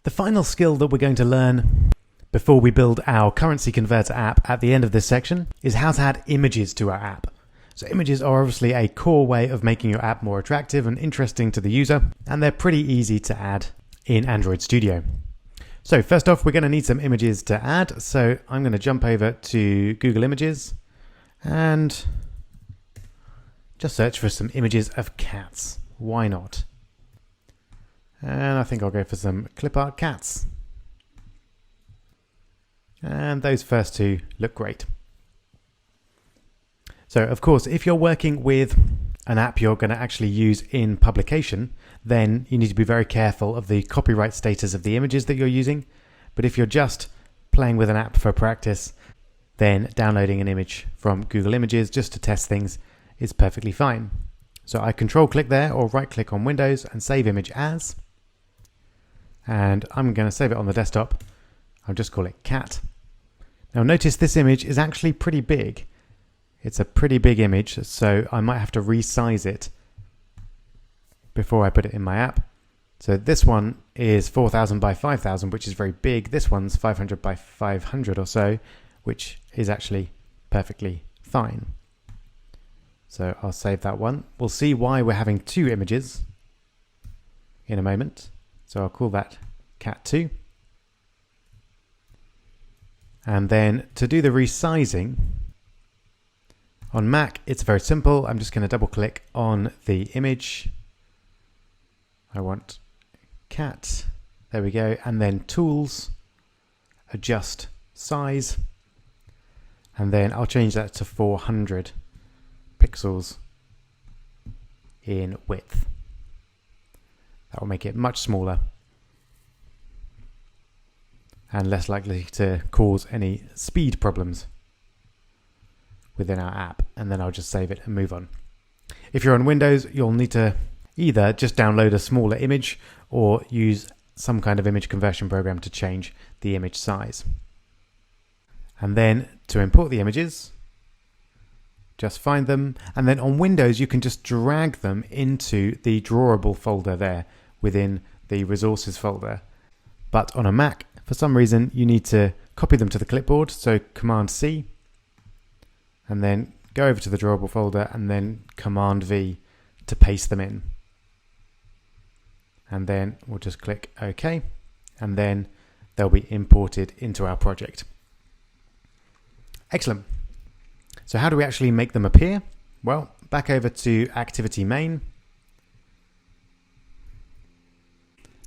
The final skill that we're going to learn before we build our currency converter app at the end of this section is how to add images to our app. So images are obviously a core way of making your app more attractive and interesting to the user, and they're pretty easy to add in Android Studio. So first off, we're going to need some images to add. So I'm going to jump over to Google Images and just search for some images of cats. Why not? And I think I'll go for some clip art cats. And those first two look great. So of course, if you're working with an app you're going to actually use in publication, then you need to be very careful of the copyright status of the images that you're using. But if you're just playing with an app for practice, then downloading an image from Google Images just to test things is perfectly fine. So I control click there or right click on Windows and save image as. And I'm going to save it on the desktop. I'll just call it cat. Now notice this image is actually pretty big. It's a pretty big image, so I might have to resize it before I put it in my app. So this one is 4000 by 5000, which is very big. This one's 500 by 500 or so, which is actually perfectly fine. So I'll save that one. We'll see why we're having two images in a moment. So I'll call that cat2. And then to do the resizing, on Mac, it's very simple. I'm just going to double click on the image. I want cat. There we go. And then tools, adjust size. And then I'll change that to 400 pixels in width. That will make it much smaller and less likely to cause any speed problems within our app. And then I'll just save it and move on. If you're on Windows, you'll need to either just download a smaller image or use some kind of image conversion program to change the image size. And then to import the images, just find them. And then on Windows, you can just drag them into the drawable folder there within the resources folder. But on a Mac, for some reason, you need to copy them to the clipboard. So Command C, and then go over to the drawable folder and then Command V to paste them in. And then we'll just click OK, and then they'll be imported into our project. Excellent. So how do we actually make them appear? Well, back over to Activity Main.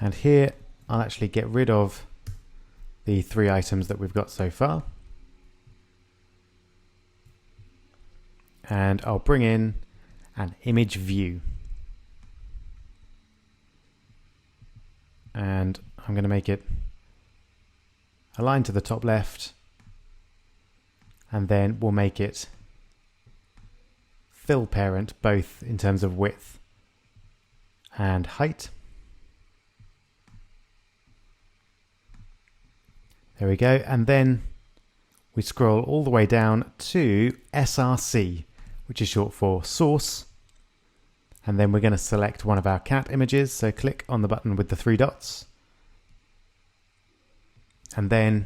And here I'll actually get rid of the 3 items that we've got so far. And I'll bring in an image view. And I'm going to make it align to the top left. And then we'll make it fill parent, both in terms of width and height. There we go. And then we scroll all the way down to SRC, which is short for source. And then we're going to select one of our cat images. So click on the button with the 3 dots. And then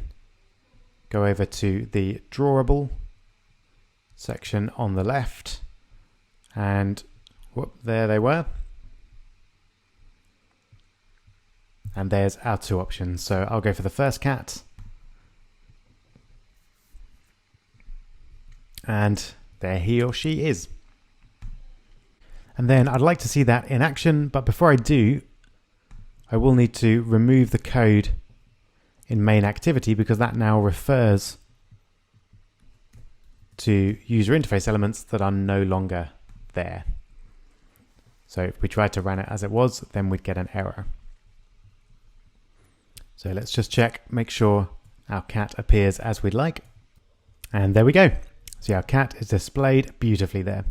go over to the drawable section on the left. And whoop, there they were. And there's our 2 options. So I'll go for the first cat. And there he or she is. And then I'd like to see that in action, but before I do, I will need to remove the code in main activity because that now refers to user interface elements that are no longer there. So if we tried to run it as it was, then we'd get an error. So let's just check, make sure our cat appears as we'd like. And there we go. See, our cat is displayed beautifully there.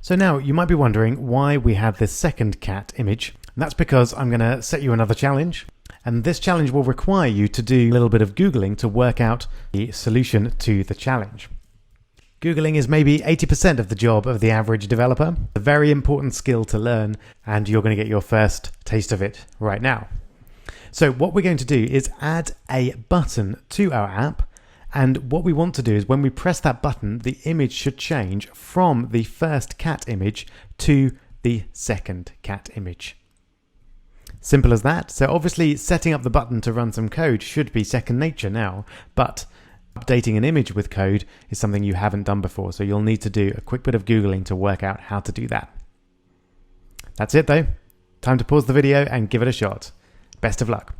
So now you might be wondering why we have this second cat image. And that's because I'm going to set you another challenge. And this challenge will require you to do a little bit of Googling to work out the solution to the challenge. Googling is maybe 80% of the job of the average developer. A very important skill to learn, and you're going to get your first taste of it right now. So what we're going to do is add a button to our app. And what we want to do is when we press that button, the image should change from the first cat image to the second cat image. Simple as that. So obviously setting up the button to run some code should be second nature now, but updating an image with code is something you haven't done before. So you'll need to do a quick bit of Googling to work out how to do that. That's it though. Time to pause the video and give it a shot. Best of luck.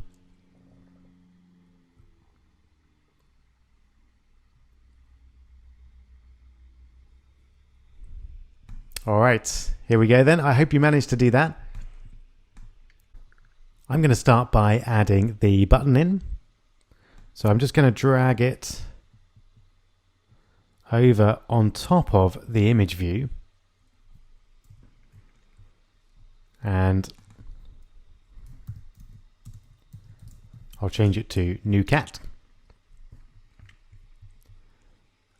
All right, here we go then. I hope you managed to do that. I'm going to start by adding the button in. So I'm just going to drag it over on top of the image view. And I'll change it to new cat.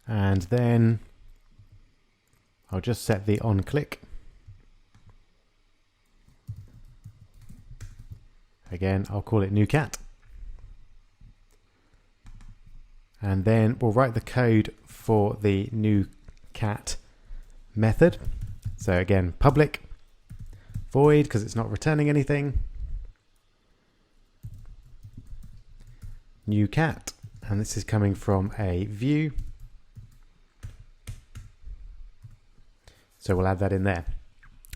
And then I'll just set the on click. Again, I'll call it new cat. And then we'll write the code for the new cat method. So again, public void, because it's not returning anything. New cat, and this is coming from a view. So we'll add that in there.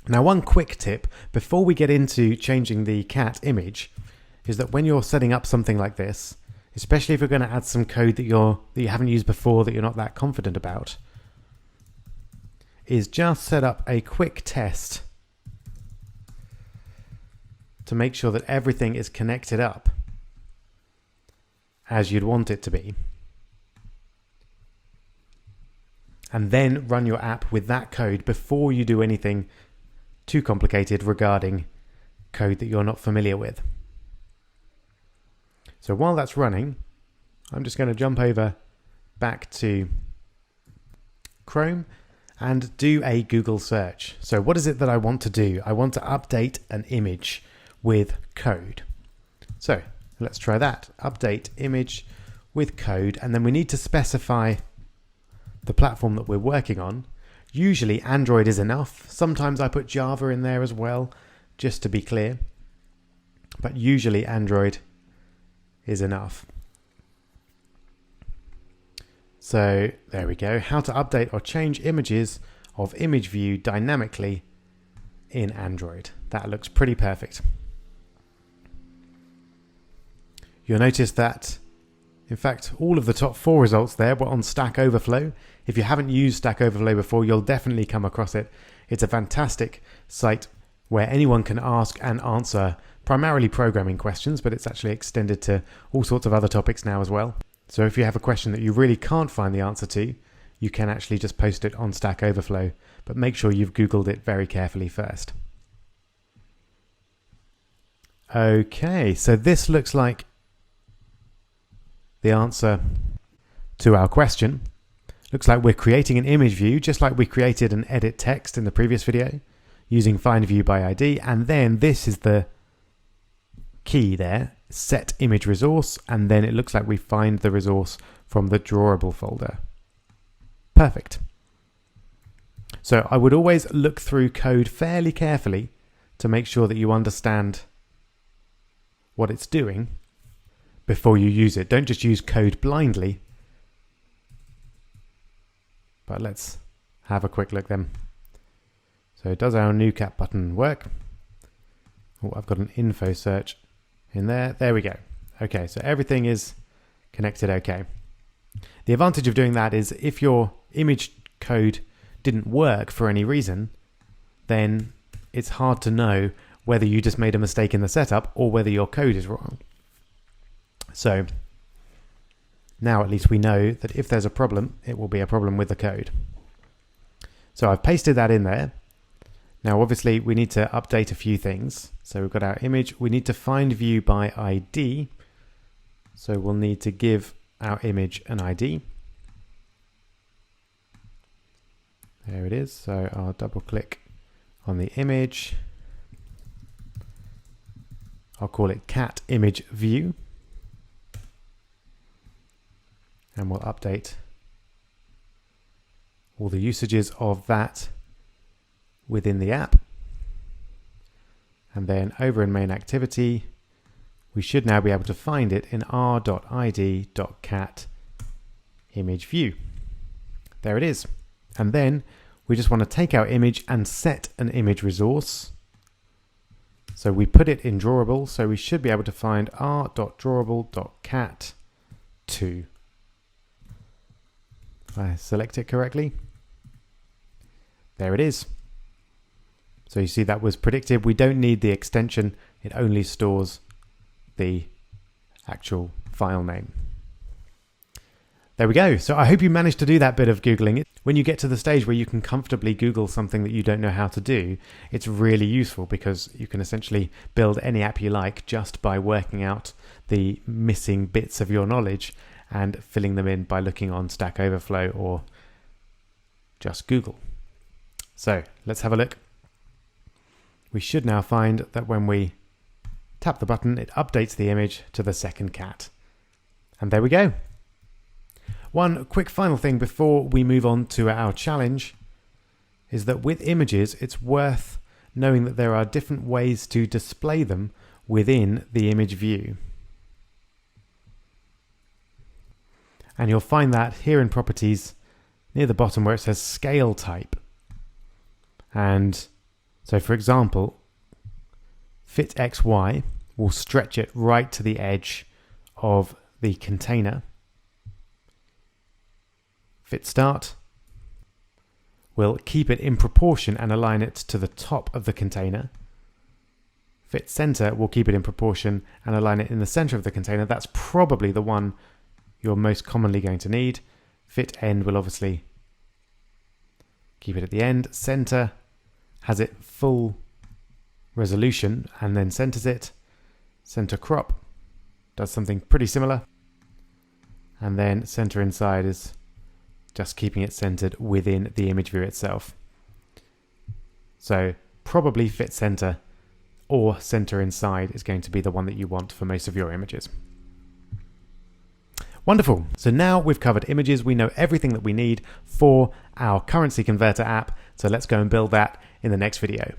Now, one quick tip before we get into changing the cat image is that when you're setting up something like this, especially if you're going to add some code that you haven't used before, that you're not that confident about, is just set up a quick test to make sure that everything is connected up as you'd want it to be. And then run your app with that code before you do anything too complicated regarding code that you're not familiar with. So while that's running, I'm just going to jump over back to Chrome and do a Google search. So what is it that I want to do? I want to update an image with code. So let's try that. Update image with code, and then we need to specify the platform that we're working on. Usually Android is enough. Sometimes I put Java in there as well, just to be clear. But usually Android is enough. So there we go. How to update or change images of image view dynamically in Android. That looks pretty perfect. You'll notice that, in fact, all of the top 4 results there were on Stack Overflow. If you haven't used Stack Overflow before, you'll definitely come across it. It's a fantastic site where anyone can ask and answer primarily programming questions, but it's actually extended to all sorts of other topics now as well. So if you have a question that you really can't find the answer to, you can actually just post it on Stack Overflow, but make sure you've Googled it very carefully first. Okay, so this looks like the answer to our question. Looks like we're creating an image view, just like we created an edit text in the previous video, using find view by ID, and then this is the key there, set image resource, and then it looks like we find the resource from the drawable folder. Perfect. So I would always look through code fairly carefully to make sure that you understand what it's doing before you use it. Don't just use code blindly. But let's have a quick look then. So does our new cat button work? Oh, I've got an info search in there. There we go. Okay, so everything is connected okay. The advantage of doing that is if your image code didn't work for any reason, then it's hard to know whether you just made a mistake in the setup or whether your code is wrong. So now at least we know that if there's a problem, it will be a problem with the code. So I've pasted that in there. Now obviously we need to update a few things. So we've got our image. We need to find view by ID. So we'll need to give our image an ID. There it is. So I'll double click on the image. I'll call it cat image view. And we'll update all the usages of that within the app. And then over in main activity, we should now be able to find it in r.id.cat image view. There it is. And then we just want to take our image and set an image resource. So we put it in drawable, so we should be able to find r.drawable.cat2. If I select it correctly, there it is. So you see that was predictive. We don't need the extension. It only stores the actual file name. There we go. So I hope you managed to do that bit of Googling. When you get to the stage where you can comfortably Google something that you don't know how to do, it's really useful because you can essentially build any app you like just by working out the missing bits of your knowledge and filling them in by looking on Stack Overflow or just Google. So let's have a look. We should now find that when we tap the button, it updates the image to the second cat. And there we go. One quick final thing before we move on to our challenge is that with images, it's worth knowing that there are different ways to display them within the image view. And you'll find that here in properties near the bottom where it says scale type. And so for example, fit XY will stretch it right to the edge of the container. Fit start will keep it in proportion and align it to the top of the container. Fit center will keep it in proportion and align it in the center of the container. That's probably the one you're most commonly going to need. Fit end will obviously keep it at the end. Center has it full resolution and then centers it. Center crop does something pretty similar. And then center inside is just keeping it centered within the image view itself. So probably fit center or center inside is going to be the one that you want for most of your images. Wonderful. So now we've covered images. We know everything that we need for our currency converter app. So let's go and build that in the next video.